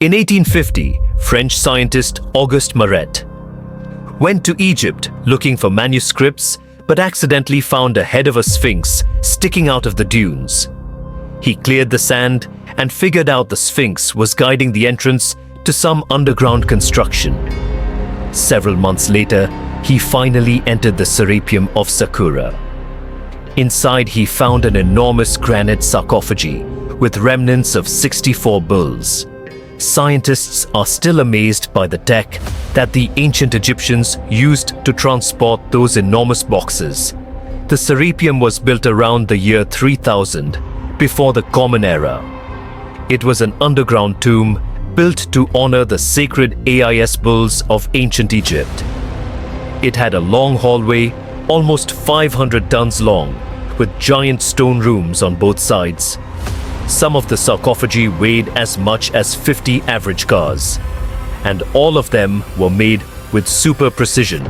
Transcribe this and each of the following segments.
In 1850, French scientist Auguste Maret went to Egypt looking for manuscripts but accidentally found a head of a sphinx sticking out of the dunes. He cleared the sand and figured out the sphinx was guiding the entrance to some underground construction. Several months later, he finally entered the Serapeum of Saqqara. Inside, he found an enormous granite sarcophagi with remnants of 64 bulls. Scientists are still amazed by the tech that the ancient Egyptians used to transport those enormous boxes. The Serapeum was built around the year 3000, before the Common Era. It was an underground tomb built to honor the sacred AIS bulls of ancient Egypt. It had a long hallway, almost 500 tons long, with giant stone rooms on both sides. Some of the sarcophagi weighed as much as 50 average cars, and all of them were made with super precision,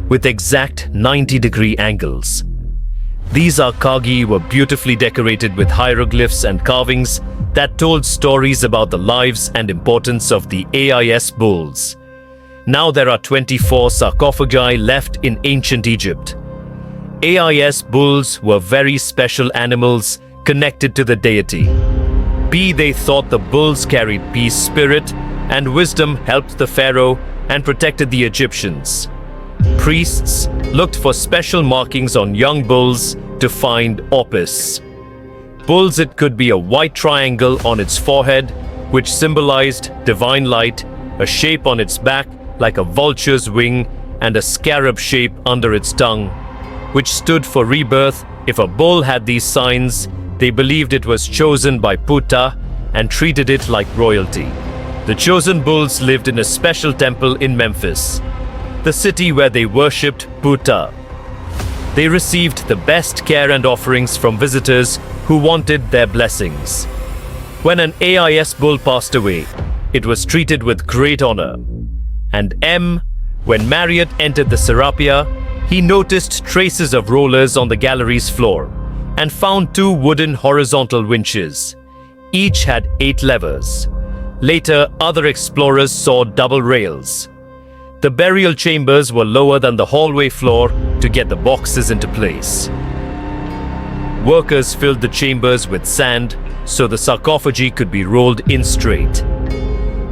with exact 90-degree angles. These sarcophagi were beautifully decorated with hieroglyphs and carvings that told stories about the lives and importance of the AIS bulls. Now there are 24 sarcophagi left in ancient Egypt. AIS bulls were very special animals connected to the deity. They thought the bulls carried peace spirit, and wisdom helped the pharaoh and protected the Egyptians. Priests looked for special markings on young bulls to find opis. Bulls, it could be a white triangle on its forehead, which symbolized divine light, a shape on its back like a vulture's wing, and a scarab shape under its tongue, which stood for rebirth. If a bull had these signs, they believed it was chosen by Puta and treated it like royalty. The chosen bulls lived in a special temple in Memphis, the city where they worshipped Puta. They received the best care and offerings from visitors who wanted their blessings. When an AIS bull passed away, it was treated with great honor. And when Marriott entered the Serapia, he noticed traces of rollers on the gallery's floor and found 2 wooden horizontal winches. Each had 8 levers. Later, other explorers saw double rails. The burial chambers were lower than the hallway floor to get the boxes into place. Workers filled the chambers with sand so the sarcophagi could be rolled in straight.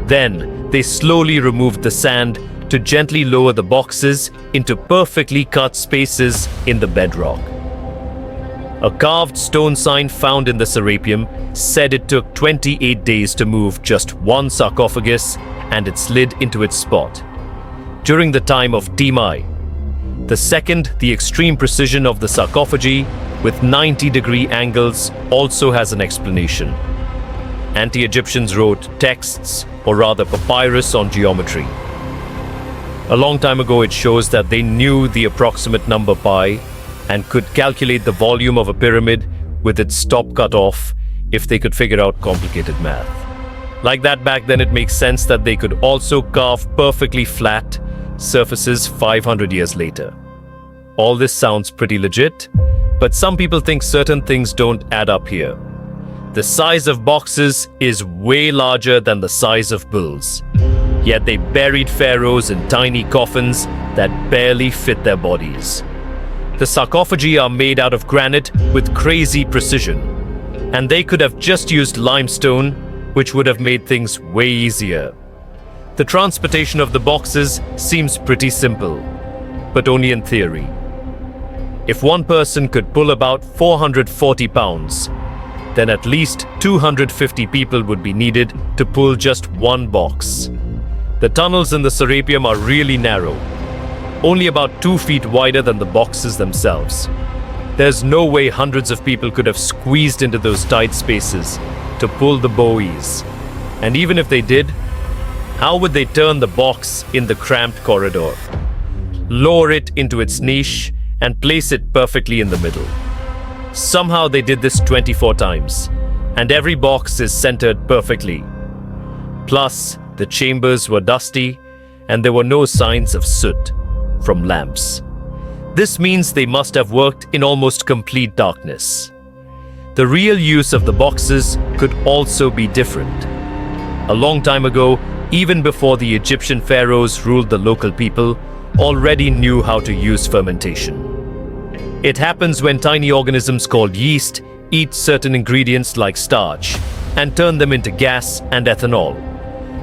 Then, they slowly removed the sand to gently lower the boxes into perfectly cut spaces in the bedrock. A carved stone sign found in the Serapeum said it took 28 days to move just one sarcophagus and it slid into its spot. During the time of Timai. The second, the extreme precision of the sarcophagi with 90-degree angles also has an explanation. Anti-Egyptians wrote texts, or rather papyrus, on geometry. A long time ago, it shows that they knew the approximate number pi and could calculate the volume of a pyramid with its top cut off if they could figure out complicated math. Like that back then, it makes sense that they could also carve perfectly flat surfaces 500 years later. All this sounds pretty legit, but some people think certain things don't add up here. The size of boxes is way larger than the size of bulls, yet they buried pharaohs in tiny coffins that barely fit their bodies. The sarcophagi are made out of granite with crazy precision, and they could have just used limestone, which would have made things way easier. The transportation of the boxes seems pretty simple, but only in theory. If one person could pull about 440 pounds, then at least 250 people would be needed to pull just one box. The tunnels in the Serapeum are really narrow, only about 2 feet wider than the boxes themselves. There's no way hundreds of people could have squeezed into those tight spaces to pull the buoys. And even if they did, how would they turn the box in the cramped corridor, lower it into its niche, and place it perfectly in the middle? Somehow they did this 24 times, and every box is centered perfectly. Plus, the chambers were dusty, and there were no signs of soot from lamps. This means they must have worked in almost complete darkness. The real use of the boxes could also be different. A long time ago, even before the Egyptian pharaohs ruled the local people, already knew how to use fermentation. It happens when tiny organisms called yeast eat certain ingredients like starch and turn them into gas and ethanol.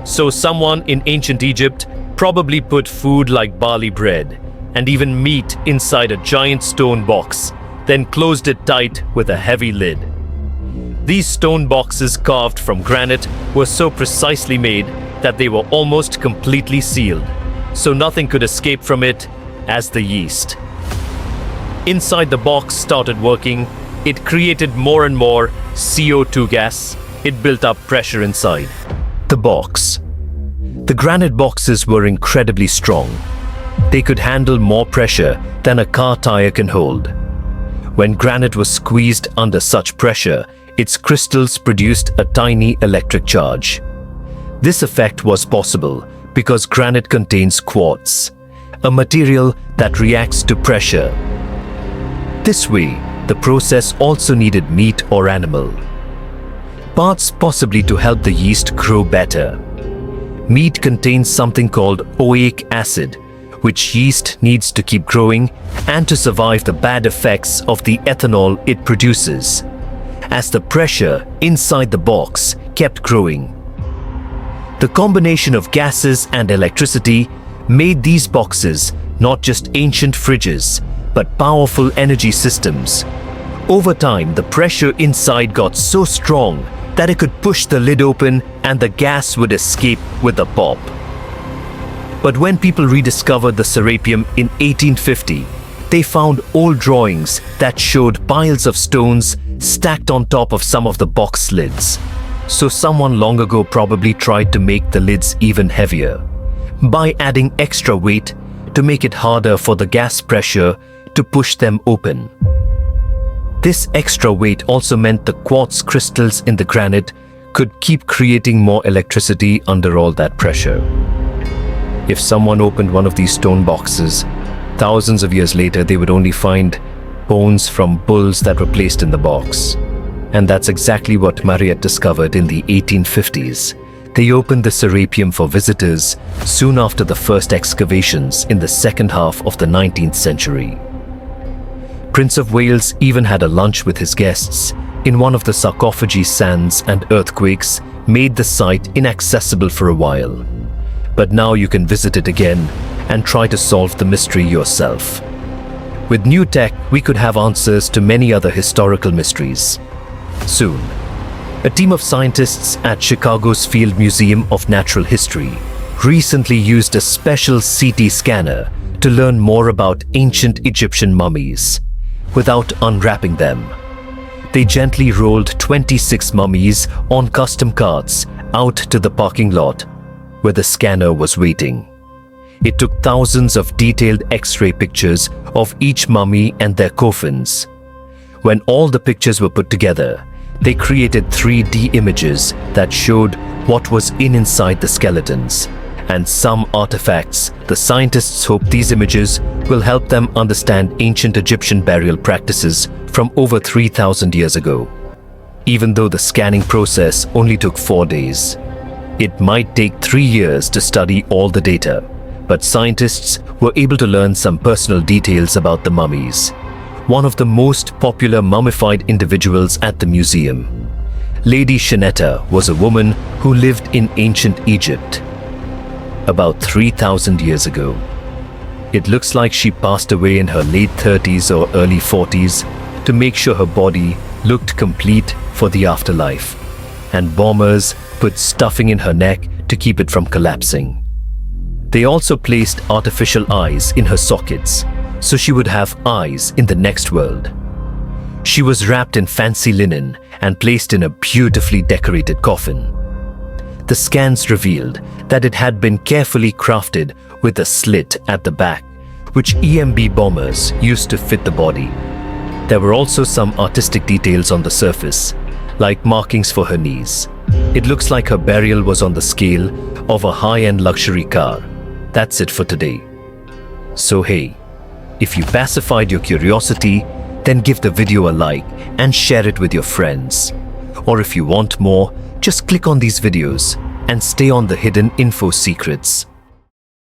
So someone in ancient Egypt probably put food like barley bread and even meat inside a giant stone box, then closed it tight with a heavy lid. These stone boxes carved from granite were so precisely made that they were almost completely sealed, so nothing could escape from it as the yeast. Inside the box started working, it created more and more CO2 gas. It built up pressure inside the box. The granite boxes were incredibly strong. They could handle more pressure than a car tire can hold. When granite was squeezed under such pressure, its crystals produced a tiny electric charge. This effect was possible because granite contains quartz, a material that reacts to pressure. This way, the process also needed meat or animal parts, possibly to help the yeast grow better. Meat contains something called oleic acid, which yeast needs to keep growing and to survive the bad effects of the ethanol it produces, as the pressure inside the box kept growing. The combination of gases and electricity made these boxes not just ancient fridges, but powerful energy systems. Over time, the pressure inside got so strong that it could push the lid open and the gas would escape with a pop. But when people rediscovered the Serapeum in 1850, they found old drawings that showed piles of stones stacked on top of some of the box lids. So someone long ago probably tried to make the lids even heavier by adding extra weight to make it harder for the gas pressure to push them open. This extra weight also meant the quartz crystals in the granite could keep creating more electricity under all that pressure. If someone opened one of these stone boxes, thousands of years later they would only find bones from bulls that were placed in the box. And that's exactly what Mariette discovered in the 1850s. They opened the Serapeum for visitors soon after the first excavations in the second half of the 19th century. Prince of Wales even had a lunch with his guests in one of the sarcophagi. Sands and earthquakes made the site inaccessible for a while. But now you can visit it again and try to solve the mystery yourself. With new tech, we could have answers to many other historical mysteries. Soon, a team of scientists at Chicago's Field Museum of Natural History recently used a special CT scanner to learn more about ancient Egyptian mummies without unwrapping them. They gently rolled 26 mummies on custom carts out to the parking lot where the scanner was waiting. It took thousands of detailed X-ray pictures of each mummy and their coffins. When all the pictures were put together, they created 3D images that showed what was inside the skeletons and some artifacts. The scientists hope these images will help them understand ancient Egyptian burial practices from over 3,000 years ago. Even though the scanning process only took 4 days, it might take 3 years to study all the data, but scientists were able to learn some personal details about the mummies. One of the most popular mummified individuals at the museum, Lady Sheneta, was a woman who lived in ancient Egypt about 3,000 years ago. It looks like she passed away in her late 30s or early 40s to make sure her body looked complete for the afterlife, and bombers put stuffing in her neck to keep it from collapsing. They also placed artificial eyes in her sockets, so she would have eyes in the next world. She was wrapped in fancy linen and placed in a beautifully decorated coffin. The scans revealed that it had been carefully crafted with a slit at the back, which EMB bombers used to fit the body. There were also some artistic details on the surface, like markings for her knees. It looks like her burial was on the scale of a high-end luxury car. That's it for today. So hey, if you pacified your curiosity, then give the video a like and share it with your friends. Or if you want more, just click on these videos and stay on the hidden info secrets.